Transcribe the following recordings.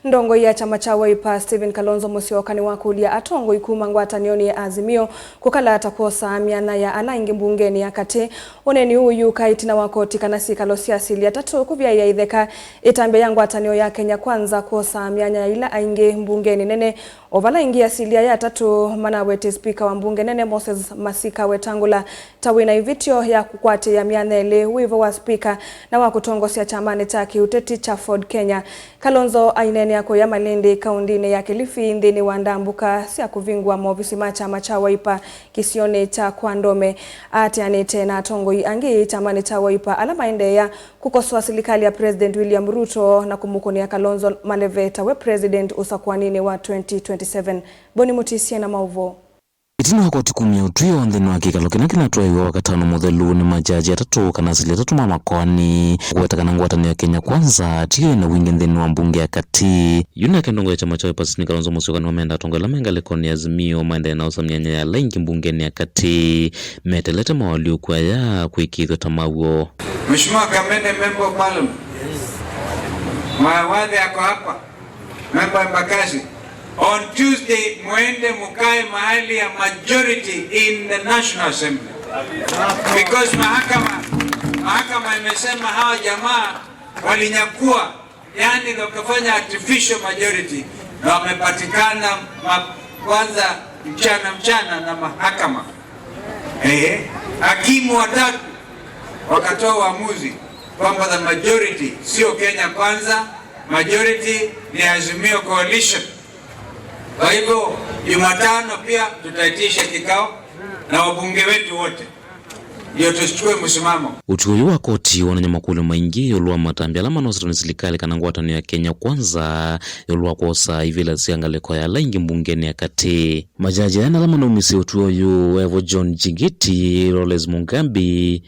Ndongo ya chama cha Wiper Stephen Kalonzo Musyoka ni wakulia atongo ikuma ngwatanioni ya Azimio kukala atakosa miana ya anaingi mbungeni ya kati oneni uyu kaitina wakoti kana sikalo siasili ya tatu kuvya ya itheka itambe ya ngwatanio ya Kenya Kwanza kosa mianya ila aingi mbungeni nene ovala ingi asilia ya tatu manawete speaker wa mbunge nene Moses Masika Wetangula tawina ivitio ya kukwate ya mianele wivo wa speaker na wakutongosia chamane cha kiuteti cha Ford Kenya. Kalonzo ainene yako ya Malindi kaundine ya Kilifi ndini wandambuka siya kuvingwa mofisi chama cha Wiper kisione cha Kwandome atiane tena tongo angi chamane cha Wiper alama ya kukoswa serikali ya President William Ruto na kumukoni ya Kalonzo Maleveta we President usakwanini wa 2027. Boni Mutisia na mauvo. Itino wakoti kumia utuyo ondhenu wakikalo kina tuwa wakatano modelu ni majaji atatu kana asili atatu mamakoni kuwetaka na ngwatani ya Kenya Kwanza tiyo ina wingi ndhenu wa mbunge ya kati yuna kendongo ya chama cha Wiper Stephen Kalonzo Musyoka ni wamenda atongo ila menga lekoni ya Azimio maenda ya nausa mnyanya ya laingi mbungeni ya kati metelete mawali ukwa ya kuikidho tamawo. Mheshimiwa Kamene, member of parliament, mawadhi yako hapa, member Embakasi. On Tuesday, muende mukae mahali ya majority in the National Assembly. Because mahakama imesema hawa jamaa walinyakua, yani wakafanya artificial majority na wamepatikana kwanza mchana na mahakama. Hakimu watatu wakatoa uamuzi kwamba the majority sio Kenya Kwanza, majority ni Azimio Coalition. Kwa hivyo Jumatano pia tutaitisha kikao na wabunge wetu wote ndio tuchukue msimamo. Utuyo wa koti wananyama kule maingi yolua matambi alama na usitani silikali kana ngwatani ya Kenya Kwanza yolua kosa hivila siangale kwa ya laingi mbungeni ya kati. Majaji yana alama na umisi utuyo yu Evo John Jigiti, Roles Mungambi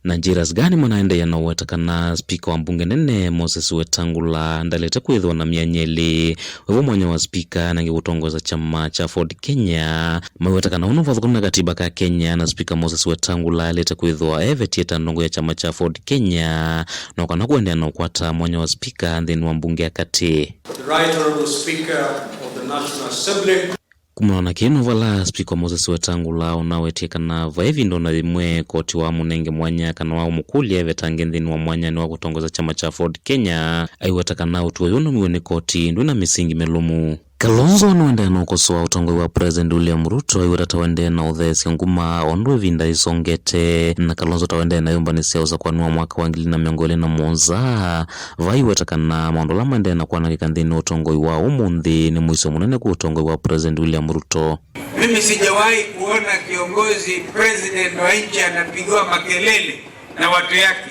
na njiras gani mwanaenda ya nauwetakana speaker wa mbunge nene Moses Wetangula ndalete kuithwa na mianyeli wevo mwanya wa speaker nangi utongoza chama cha Ford Kenya mawetakana unufathukuna katiba ka Kenya na speaker Moses Wetangula lete kuithwa evetieta ndongo ya chama cha Ford Kenya na ukana kuendea na ukwata mwanya wa speaker ndeni wa mbunge ya kati. The right honorable speaker of the National Assembly kumwana kino vala speaker Moses Wetangula unawetika na vaevi ndo na limwe koti wa munenge mwanya kana wa umukuli ya vetange ndini wa mwanya ni wa kutongoza chama cha Ford Kenya aiwataka na utuwa yono miwene koti ndo na misingi melumu. Kalonzo nuende na ukosoa utongo wa President William Ruto aiwata wende na udhesi nguma ondoe vinda isongete na Kalonzo tawende na yomba nisia uza kwa nuwa mwaka wangili na miongole na mwonza vai wataka na maondola mwende na kwa nakikandhini utongo wa umundi ni mwiso munene ku utongo wa President William Ruto. Mimi sijawahi kuona kiongozi president wa nchi anapigwa makelele na watu yake.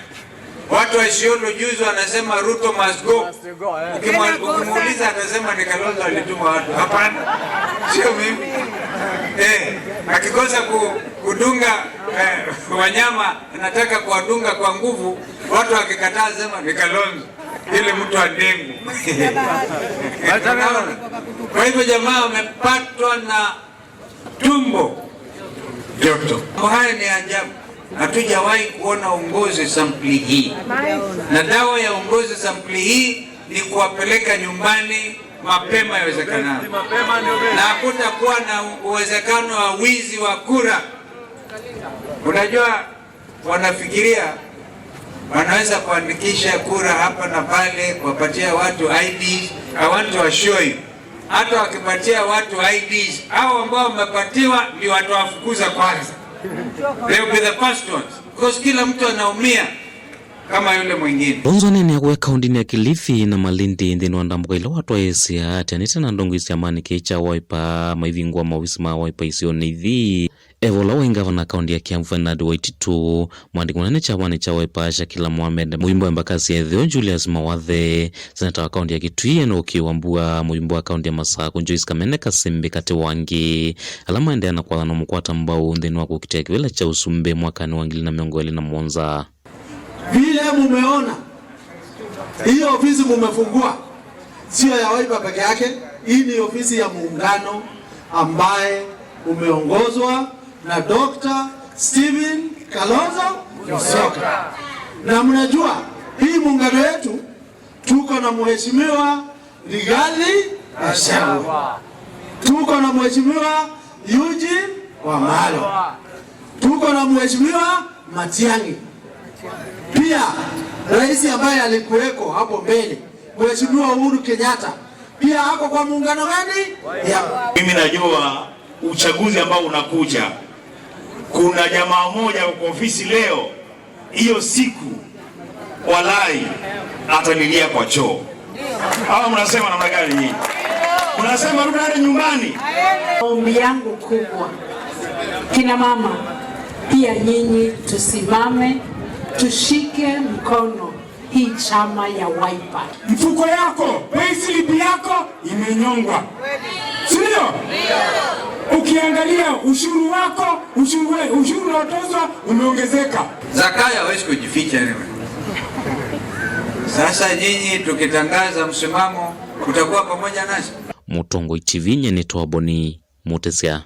Watu wa Isiolo juzi wanasema Ruto must go. Ukimuuliza anasema ni Kalonzo alituma watu. Hapana, sio mimi. Akikosa kudunga wanyama anataka kuwadunga kwa nguvu, watu wakikataa sema ni Kalonzo. Ile mtu wa dengu. Kwa hivyo jamaa wamepatwa na tumbo joto. Haya ni ajabu. Hatujawahi kuona uongozi sampli hii. Na dawa ya uongozi sampli hii ni kuwapeleka nyumbani mapema yawezekanavyo. Na hakutakuwa na uwezekano wa wizi wa kura. Unajua wanafikiria wanaweza kuandikisha kura hapa na pale, kuwapatia watu IDs. I want to assure you, hata wakipatia watu IDs, hao ambao wamepatiwa ndio watu wafukuza kwanza. They will be the first ones. Because kila mtu anaumia kama yule mwingine. Lonzo nene ya kuweka undini ya Kilifi na Malindi ndini wandambuka ila watu wa esi ya hati anita na ndongo isi amani kecha Wiper maivingwa mawisima Wiper isio nithi Evo la wenga na kaundi ya Kiambu Fernand Waititu mwandiki mwanane cha wani cha Wiper Shakila Mohamed muimbo wa Embakasi ya Theo Julius Mawathe senata wa kaundi ya Kitui na ukiwambua muimbo wa kaundi ya Masako Joyce Kamene Kasembe kate wangi alama endea na kwa mkwata mbao ndini wa kukitia kiwela cha Usumbe mwakani wangili na miongoli na Monza. Vile mumeona hiyo ofisi mumefungua sio ya Wiper peke yake. Hii ni ofisi ya muungano ambaye umeongozwa na Dr. Stephen Kalonzo Musyoka. Na mnajua hii muungano wetu tuko na mheshimiwa Rigathi Gachagua, tuko na Mheshimiwa Eugene Wamalwa, tuko na Mheshimiwa Matiang'i, pia rais ambaye alikuweko hapo mbele Mheshimiwa Uhuru Kenyatta pia hako kwa muungano gani? Mimi najua uchaguzi ambao unakuja, kuna jamaa moja kwa ofisi leo, hiyo siku walai atalilia kwa choo. Hawa mnasema namna gani nyinyi? Mnasema rudi nyumbani. Ombi yangu kubwa, kina mama pia nyinyi tusimame, tushike mkono hii chama ya Wiper. Mfuko yako, payslip yako imenyongwa, sio? Ukiangalia ushuru wako, ushuru unaotozwa umeongezeka. Zakaya hawezi kujificha leo. Sasa nyinyi tukitangaza msimamo utakuwa pamoja nasi. Mutongo TV Nyenetoa Boni Mutesia.